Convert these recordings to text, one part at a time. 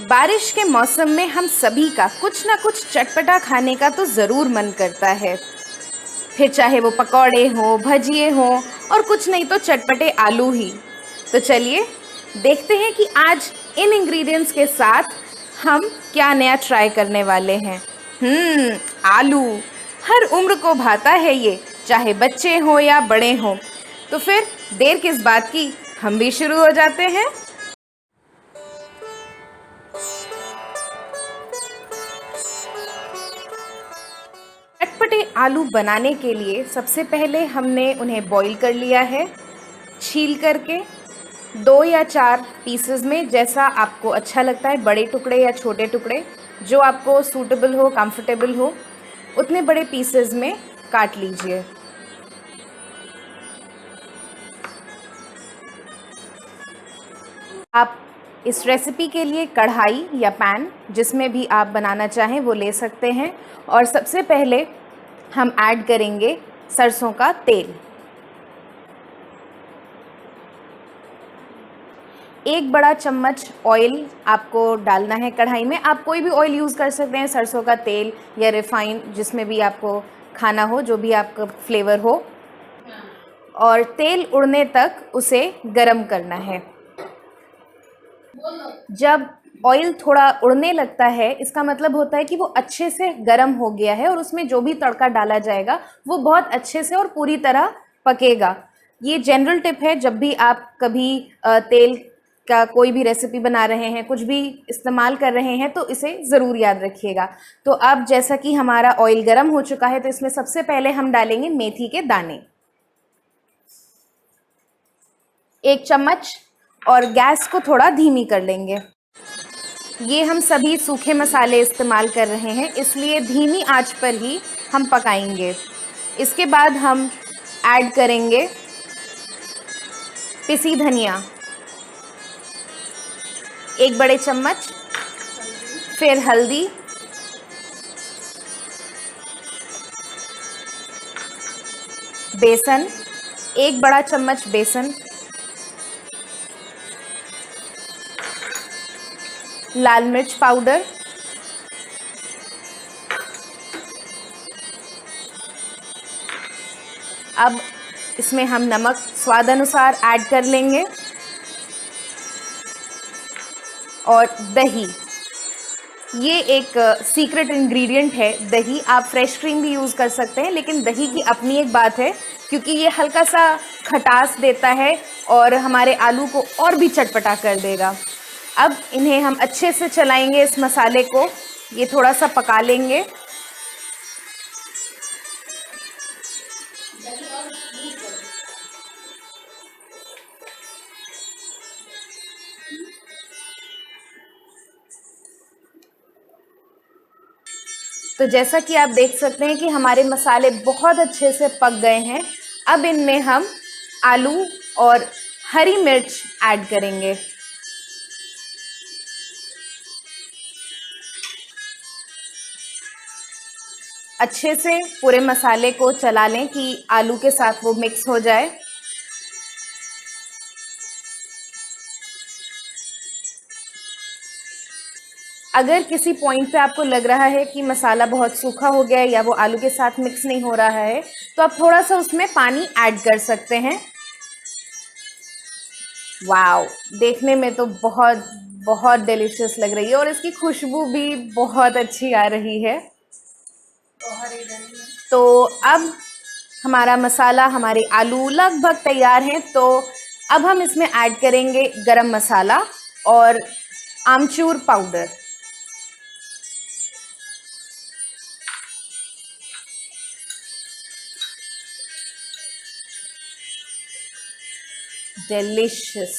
बारिश के मौसम में हम सभी का कुछ ना कुछ चटपटा खाने का तो ज़रूर मन करता है। फिर चाहे वो पकौड़े हों, भजिए हों और कुछ नहीं तो चटपटे आलू ही। तो चलिए देखते हैं कि आज इन इंग्रेडिएंट्स के साथ हम क्या नया ट्राई करने वाले हैं। आलू हर उम्र को भाता है ये, चाहे बच्चे हों या बड़े हों। तो फिर देर किस बात की, हम भी शुरू हो जाते हैं। चटपटे आलू बनाने के लिए सबसे पहले हमने उन्हें बॉईल कर लिया है, छील करके 2 या 4 पीसेस में, जैसा आपको अच्छा लगता है, बड़े टुकड़े या छोटे टुकड़े, जो आपको सूटेबल हो, कंफर्टेबल हो, उतने बड़े पीसेस में काट लीजिए। आप इस रेसिपी के लिए कढ़ाई या पैन, जिसमें भी आप बनाना चाहें वो ले सकते हैं। और सबसे पहले हम ऐड करेंगे सरसों का तेल। 1 बड़ा चम्मच ऑयल आपको डालना है कढ़ाई में। आप कोई भी ऑयल यूज़ कर सकते हैं, सरसों का तेल या रिफाइन, जिसमें भी आपको खाना हो, जो भी आपका फ्लेवर हो। और तेल उड़ने तक उसे गरम करना है। जब ऑयल थोड़ा उड़ने लगता है, इसका मतलब होता है कि वो अच्छे से गरम हो गया है और उसमें जो भी तड़का डाला जाएगा वो बहुत अच्छे से और पूरी तरह पकेगा। ये जनरल टिप है, जब भी आप कभी तेल का कोई भी रेसिपी बना रहे हैं, कुछ भी इस्तेमाल कर रहे हैं, तो इसे ज़रूर याद रखिएगा। तो अब जैसा कि हमारा ऑयल गरम हो चुका है, तो इसमें सबसे पहले हम डालेंगे मेथी के दाने, 1 चम्मच, और गैस को थोड़ा धीमी कर लेंगे। ये हम सभी सूखे मसाले इस्तेमाल कर रहे हैं, इसलिए धीमी आंच पर ही हम पकाएंगे। इसके बाद हम ऐड करेंगे पिसी धनिया, 1 बड़े चम्मच, फिर हल्दी, बेसन, 1 बड़ा चम्मच बेसन, लाल मिर्च पाउडर, अब इसमें हम नमक स्वाद अनुसार ऐड कर लेंगे, और दही। ये एक सीक्रेट इंग्रेडिएंट है दही। आप फ्रेश क्रीम भी यूज़ कर सकते हैं, लेकिन दही की अपनी एक बात है, क्योंकि ये हल्का सा खटास देता है और हमारे आलू को और भी चटपटा कर देगा। अब इन्हें हम अच्छे से चलाएंगे, इस मसाले को ये थोड़ा सा पका लेंगे। तो जैसा कि आप देख सकते हैं कि हमारे मसाले बहुत अच्छे से पक गए हैं। अब इनमें हम आलू और हरी मिर्च ऐड करेंगे। अच्छे से पूरे मसाले को चला लें कि आलू के साथ वो मिक्स हो जाए। अगर किसी पॉइंट पे आपको लग रहा है कि मसाला बहुत सूखा हो गया है या वो आलू के साथ मिक्स नहीं हो रहा है, तो आप थोड़ा सा उसमें पानी ऐड कर सकते हैं। वाओ, देखने में तो बहुत बहुत डिलीशियस लग रही है और इसकी खुशबू भी बहुत अच्छी आ रही है। तो अब हमारा मसाला, हमारे आलू लगभग तैयार हैं। तो अब हम इसमें ऐड करेंगे गरम मसाला और आमचूर पाउडर। डिलीशियस,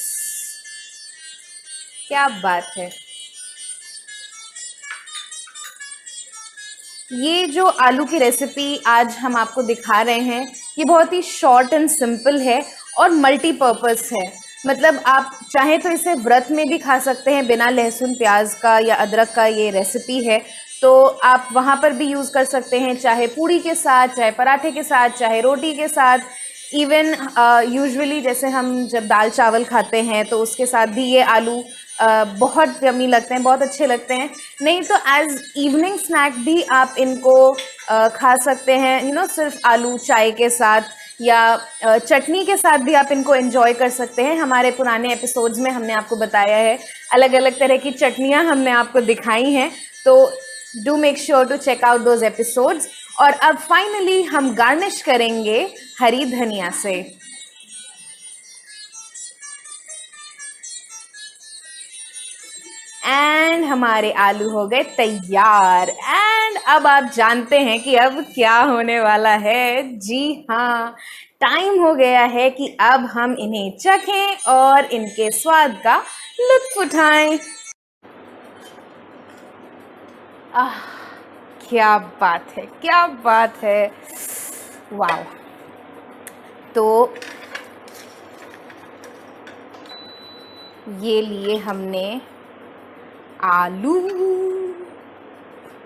क्या बात है। ये जो आलू की रेसिपी आज हम आपको दिखा रहे हैं, ये बहुत ही शॉर्ट एंड सिंपल है और मल्टीपर्पज़ है। मतलब आप चाहें तो इसे व्रत में भी खा सकते हैं, बिना लहसुन प्याज का या अदरक का ये रेसिपी है, तो आप वहाँ पर भी यूज़ कर सकते हैं, चाहे पूड़ी के साथ, चाहे पराठे के साथ, चाहे रोटी के साथ। इवन यूजुअली जैसे हम जब दाल चावल खाते हैं तो उसके साथ भी ये आलू बहुत यम्मी लगते हैं, बहुत अच्छे लगते हैं। नहीं तो एज इवनिंग स्नैक भी आप इनको खा सकते हैं, सिर्फ आलू चाय के साथ या चटनी के साथ भी आप इनको एंजॉय कर सकते हैं। हमारे पुराने एपिसोड्स में हमने आपको बताया है, अलग अलग तरह की चटनियाँ हमने आपको दिखाई हैं, तो do make sure to check out those episodes. और अब फाइनली हम गार्निश करेंगे हरी धनिया से। एंड हमारे आलू हो गए तैयार। एंड अब आप जानते हैं कि अब क्या होने वाला है। जी हाँ, टाइम हो गया है कि अब हम इन्हें चखें और इनके स्वाद का लुत्फ उठाएं। क्या बात है, क्या बात है, वाह। तो ये लिए हमने आलू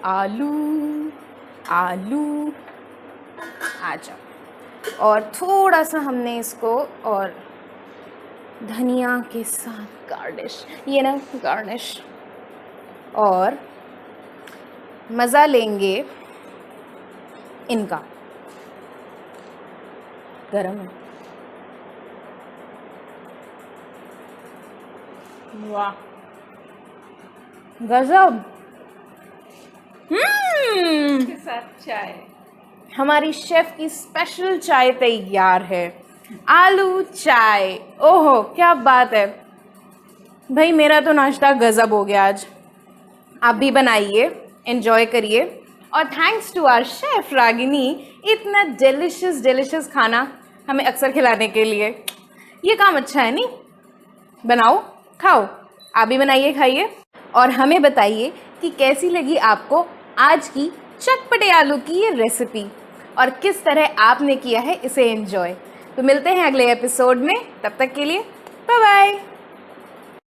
आलू आलू, आ जाओ। और थोड़ा सा हमने इसको और धनिया के साथ गार्निश, ये ना गार्निश, और मज़ा लेंगे इनका। गरम है, वाह गजब। के साथ चाय, हमारी शेफ की स्पेशल चाय तैयार है, आलू चाय। ओहो क्या बात है भाई, मेरा तो नाश्ता गजब हो गया आज। आप भी बनाइए, एंजॉय करिए। और thanks to our chef Ragini, इतना डिलिशियस खाना हमें अक्सर खिलाने के लिए। ये काम अच्छा है नहीं? बनाओ, खाओ, आप भी बनाइए, खाइए और हमें बताइए कि कैसी लगी आपको आज की चटपटे आलू की ये रेसिपी और किस तरह आपने किया है इसे एंजॉय। तो मिलते हैं अगले एपिसोड में, तब तक के लिए बाय बाय।